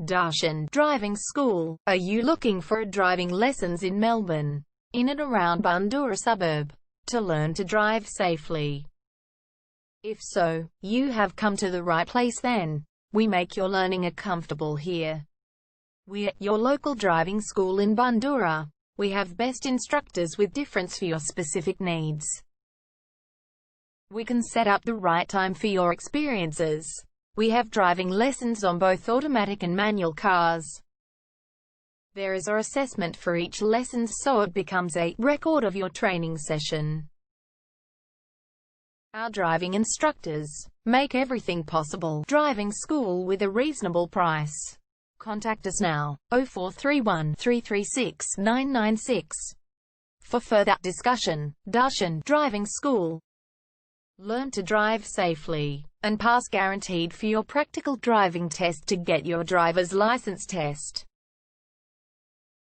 Darshan Driving School. Are you looking for driving lessons in Melbourne, in and around Bundoora suburb, to learn to drive safely? If so, you have come to the right place then. We make your learning comfortable here. We're your local driving school in Bundoora. We have best instructors with difference for your specific needs. We can set up the right time for your experiences. We have driving lessons on both automatic and manual cars. There is an assessment for each lesson, so it becomes a record of your training session. Our driving instructors make everything possible. Driving school with a reasonable price. Contact us now, 0431 336 996. For further discussion. Darshan Driving School. Learn to drive safely and pass guaranteed for your practical driving test to get your driver's license test.